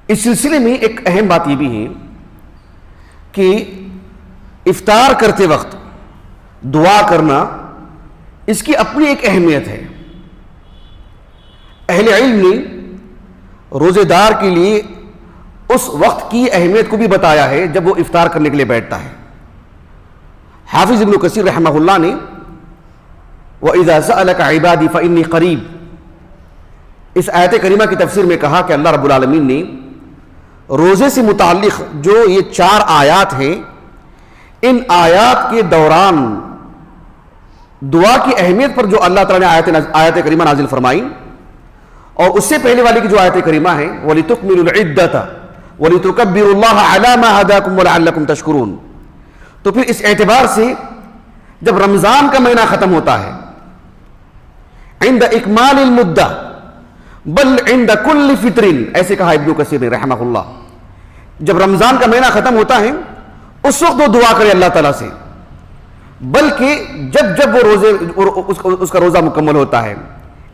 اس سلسلے میں ایک اہم بات یہ بھی ہے کہ افطار کرتے وقت دعا کرنا اس کی اپنی ایک اہمیت ہے. اہل علم نے روزے دار کے لیے اس وقت کی اہمیت کو بھی بتایا ہے جب وہ افطار کرنے کے لیے بیٹھتا ہے. حافظ ابن کثیر رحمہ اللہ نے وَإِذَا سَأَلَكَ عِبَادِي فَإِنِّي قَرِيبٌ اس آیت کریمہ کی تفسیر میں کہا کہ اللہ رب العالمین نے روزے سے متعلق جو یہ 4 آیات ہیں ان آیات کے دوران دعا کی اہمیت پر جو اللہ تعالیٰ نے آیت کریمہ نازل فرمائی اور اس سے پہلے والی کی جو آیت کریمہ ہے وَلِتُكْمِلُوا الْعِدَّةَ وَلِتُكَبِّرُوا اللَّهَ عَلَى مَا هَدَاكُمْ وَلَعَلَّكُمْ تَشْكُرُونَ تو پھر اس اعتبار سے جب رمضان کا مہینہ ختم ہوتا ہے عند اکمال المدہ بل عند کل فطر ایسے کہا ابن کثیر نے رحمہ اللہ, جب رمضان کا مہینہ ختم ہوتا ہے اس وقت وہ دعا کرے اللہ تعالیٰ سے, بلکہ جب وہ اس کا روزہ مکمل ہوتا ہے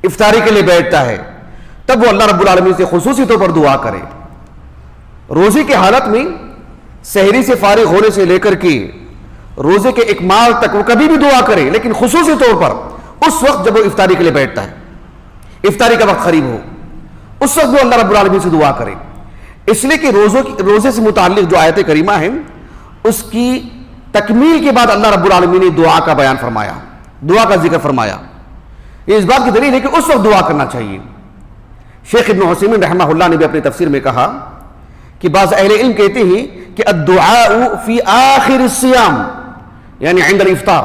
افطاری کے لیے بیٹھتا ہے تب وہ اللہ رب العالمین سے خصوصی طور پر دعا کرے. روزے کی حالت میں سحری سے فارغ ہونے سے لے کر کے روزے کے اکمال تک وہ کبھی بھی دعا کرے, لیکن خصوصی طور پر اس وقت جب وہ افطاری کے لیے بیٹھتا ہے, افطاری کا وقت قریب ہو, اس وقت وہ اللہ رب العالمین سے دعا کرے. اس لیے کہ روزے سے متعلق جو آیت کریمہ ہے اس کی تکمیل کے بعد اللہ رب العالمین نے دعا کا بیان فرمایا, دعا کا ذکر فرمایا. یہ اس بات کی دلیل ہے کہ اس وقت دعا کرنا چاہیے. شیخ ابن عثیمین رحمہ اللہ نے بھی اپنی تفسیر میں کہا کہ بعض اہل علم کہتے ہیں کہ الدعاء فی آخر الصیام یعنی عند الافطار,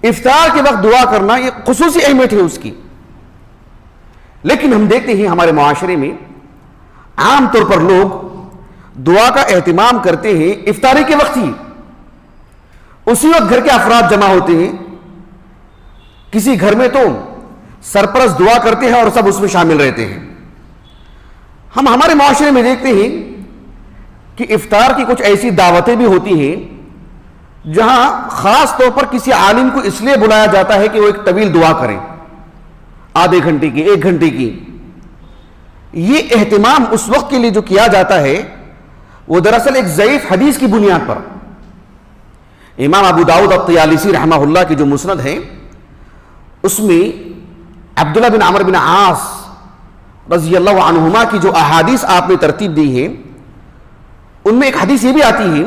افطار کے وقت دعا کرنا یہ خصوصی اہمیت ہے اس کی. لیکن ہم دیکھتے ہیں ہمارے معاشرے میں عام طور پر لوگ دعا کا اہتمام کرتے ہیں افطاری کے وقت ہی, اسی وقت گھر کے افراد جمع ہوتے ہیں, کسی گھر میں تو سرپرست دعا کرتے ہیں اور سب اس میں شامل رہتے ہیں. ہم ہمارے معاشرے میں دیکھتے ہیں کہ افطار کی کچھ ایسی دعوتیں بھی ہوتی ہیں جہاں خاص طور پر کسی عالم کو اس لیے بلایا جاتا ہے کہ وہ ایک طویل دعا کریں, آدھے گھنٹے کی, 1 گھنٹے کی. یہ اہتمام اس وقت کے لیے جو کیا جاتا ہے وہ دراصل ایک ضعیف حدیث کی بنیاد پر. امام ابو داؤد الطیالسی رحمہ اللہ کی جو مسند ہے اس میں عبداللہ بن عمرو بن عاص رضی اللہ عنہما کی جو احادیث آپ نے ترتیب دی ہے ان میں ایک حدیث یہ بھی آتی ہے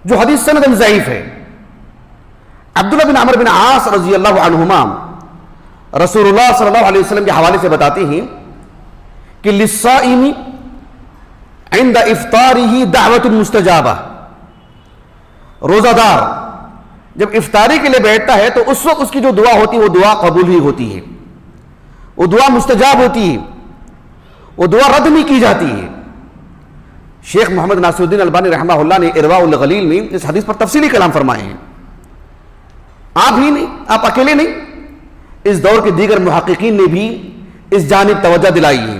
جو حدیث سندن ضعیف ہے. عبداللہ بن عمرو بن عاص رضی اللہ عنہما رسول اللہ صلی اللہ علیہ وسلم کے حوالے سے بتاتے ہیں کہ للصائم عند افطارہ دعوت مستجابہ, روزہ دار جب افطاری کے لیے بیٹھتا ہے تو اس وقت اس کی جو دعا ہوتی ہے وہ دعا قبول ہی ہوتی ہے, وہ دعا مستجاب ہوتی ہے, وہ دعا رد نہیں کی جاتی ہے. شیخ محمد ناصر الدین البانی رحمہ اللہ نے ارواء الغلیل میں اس حدیث پر تفصیلی کلام فرمائے ہیں. آپ ہی نہیں, آپ اکیلے نہیں, اس دور کے دیگر محققین نے بھی اس جانب توجہ دلائی ہے.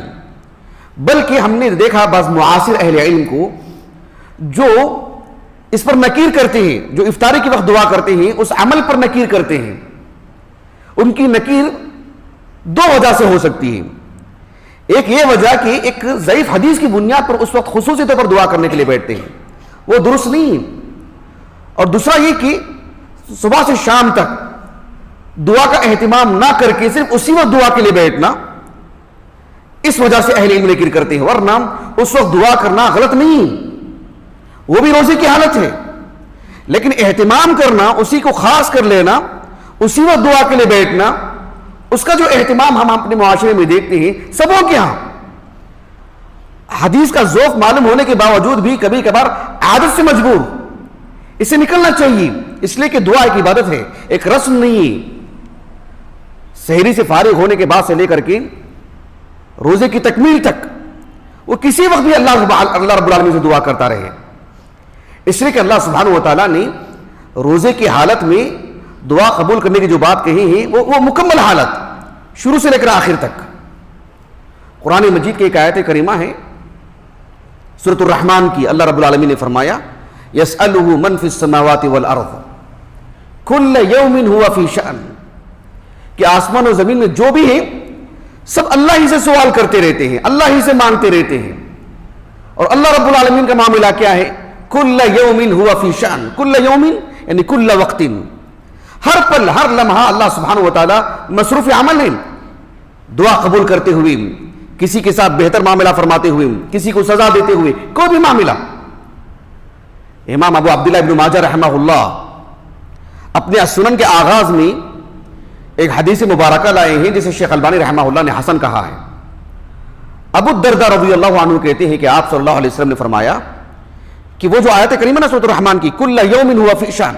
بلکہ ہم نے دیکھا بعض معاصر اہل علم کو جو اس پر نکیر کرتے ہیں, جو افطاری کے وقت دعا کرتے ہیں اس عمل پر نکیر کرتے ہیں. ان کی نکیر 2 وجہ سے ہو سکتی ہے. ایک یہ وجہ کہ ایک ضعیف حدیث کی بنیاد پر اس وقت خصوصی طور پر دعا کرنے کے لیے بیٹھتے ہیں, وہ درست نہیں ہے. اور دوسرا یہ کہ صبح سے شام تک دعا کا اہتمام نہ کر کے صرف اسی وقت دعا کے لیے بیٹھنا, اس وجہ سے اہل علم ذکر کرتے ہیں. ورنہ اس وقت دعا کرنا غلط نہیں, وہ بھی روزے کی حالت ہے, لیکن اہتمام کرنا, اسی کو خاص کر لینا, اسی وقت دعا کے لیے بیٹھنا, اس کا جو اہتمام ہم اپنے معاشرے میں دیکھتے ہیں سبوں کے ہاں حدیث کا ذوق معلوم ہونے کے باوجود بھی کبھی کبھار عادت سے مجبور اسے نکلنا چاہیے, اس لیے کہ دعا ایک عبادت ہے, ایک رسم نہیں ہے. سحری سے فارغ ہونے کے بعد سے لے کر کے روزے کی تکمیل تک وہ کسی وقت بھی اللہ رب العالمین سے دعا کرتا رہے. اس لیے کہ اللہ سبحانہ و تعالیٰ نے روزے کی حالت میں دعا قبول کرنے کی جو بات کہی ہے وہ مکمل حالت شروع سے لے کر آخر تک. قرآن مجید کی ایک آیت کریمہ ہے سورۃ الرحمن کی, اللہ رب العالمین نے فرمایا یسألہ من فی السماوات والارض کل یوم ہوا فی شأن, کہ آسمان و زمین میں جو بھی ہے سب اللہ ہی سے سوال کرتے رہتے ہیں، اللہ ہی سے مانگتے رہتے ہیں. اور اللہ رب العالمین کا معاملہ کیا ہے؟ کل یوم ہوا فی شأن، کل یوم یعنی کل وقت، ہر پل ہر لمحہ اللہ سبحانہ و تعالی مصروف عمل ہے. دعا قبول کرتے ہوئے، کسی کے ساتھ بہتر معاملہ فرماتے ہوئے، کسی کو سزا دیتے ہوئے، کوئی بھی معاملہ. امام ابو عبداللہ ابن ماجہ رحمہ اللہ اپنے السنن کے آغاز میں ایک حدیث مبارکہ لائے ہیں جسے شیخ البانی رحمہ اللہ نے حسن کہا ہے. ابو الدرداء رضی اللہ عنہ کہتے ہیں کہ آپ صلی اللہ علیہ وسلم نے فرمایا کہ وہ جو آیت کریمہ ہے سورۃ الرحمن کی، کل یوم ہوا فی شأن،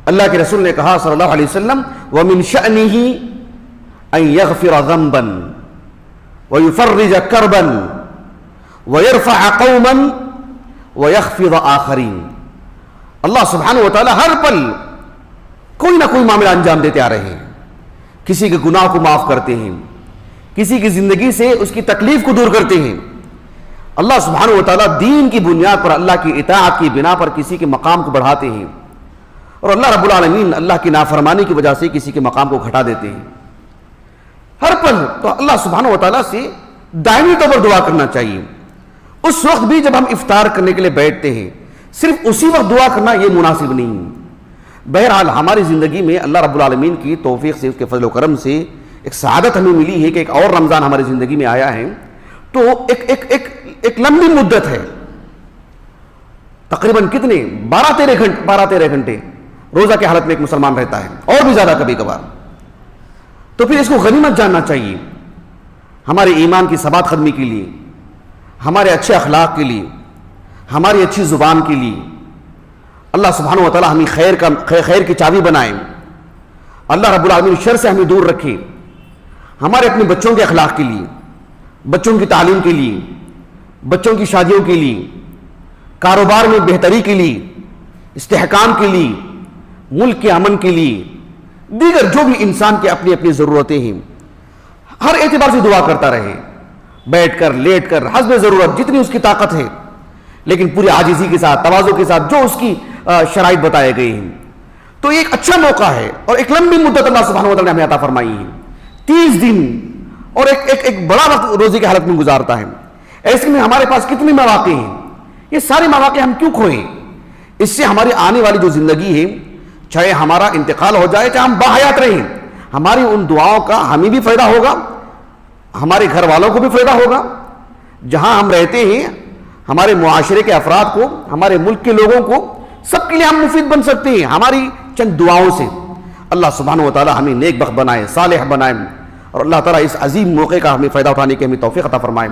اللہ کے رسول نے کہا صلی اللہ علیہ وسلم وَمِن شَأْنِهِ أَن يَغْفِرَ ذَنْبًا وَيُفَرِّجَ كَرْبًا وَيَرْفَعَ قَوْمًا وَيَخْفِضَ آخَرِينَ. اللہ سبحانہ وتعالی ہر پل کوئی نہ کوئی معاملہ انجام دیتے آ رہے ہیں. کسی کے گناہ کو معاف کرتے ہیں، کسی کی زندگی سے اس کی تکلیف کو دور کرتے ہیں. اللہ سبحانہ وتعالی دین کی بنیاد پر، اللہ کی اطاعت کی بنا پر کسی کے مقام کو بڑھاتے ہیں، اور اللہ رب العالمین اللہ کی نافرمانی کی وجہ سے کسی کے مقام کو گھٹا دیتے ہیں. ہر پل تو اللہ سبحانہ وتعالی سے دائمی طور پر دعا کرنا چاہیے. اس وقت بھی جب ہم افطار کرنے کے لیے بیٹھتے ہیں صرف اسی وقت دعا کرنا یہ مناسب نہیں. بہرحال ہماری زندگی میں اللہ رب العالمین کی توفیق سے، اس کے فضل و کرم سے ایک سعادت ہمیں ملی ہے کہ ایک اور رمضان ہماری زندگی میں آیا ہے. تو ایک لمبی مدت ہے، تقریباً کتنے 12-13 گھنٹے روزہ کے حالت میں ایک مسلمان رہتا ہے، اور بھی زیادہ کبھی کبھار. تو پھر اس کو غنیمت جاننا چاہیے ہمارے ایمان کی ثبات قدمی کے لیے، ہمارے اچھے اخلاق کے لیے، ہماری اچھی زبان کے لیے. اللہ سبحانہ وتعالی ہمیں خیر کی چابی بنائے، اللہ رب العالمین شر سے ہمیں دور رکھے. ہمارے اپنے بچوں کے اخلاق کے لیے، بچوں کی تعلیم کے لیے، بچوں کی شادیوں کے لیے، کاروبار میں بہتری کے لیے، استحکام کے لیے، ملک کے امن کے لیے، دیگر جو بھی انسان کی اپنی اپنی ضرورتیں ہیں، ہر اعتبار سے دعا کرتا رہے، بیٹھ کر لیٹ کر حسب ضرورت جتنی اس کی طاقت ہے، لیکن پوری عاجزی کے ساتھ، تواضع کے ساتھ جو اس کی شرائط بتائے گئے ہیں. تو یہ ایک اچھا موقع ہے اور ایک لمبی مدت اللہ سبحانہ وتعالی نے ہمیں عطا فرمائی ہے. 30 دن اور ایک بڑا وقت روزے کی حالت میں گزارتا ہے. ایسے میں ہمارے پاس کتنے مواقع ہیں، یہ سارے مواقع ہم کیوں کھوئیں؟ اس سے ہماری آنے والی جو زندگی ہے، چاہے ہمارا انتقال ہو جائے چاہے ہم باحیات رہیں، ہماری ان دعاؤں کا ہمیں بھی فائدہ ہوگا، ہمارے گھر والوں کو بھی فائدہ ہوگا. جہاں ہم رہتے ہیں ہمارے معاشرے کے افراد کو، ہمارے ملک کے لوگوں کو، سب کے لیے ہم مفید بن سکتے ہیں ہماری چند دعاؤں سے. اللہ سبحانہ وتعالی ہمیں نیک بخت بنائے، صالح بنائے، اور اللہ تعالیٰ اس عظیم موقع کا ہمیں فائدہ اٹھانے کی ہمیں توفیق عطا فرمائے.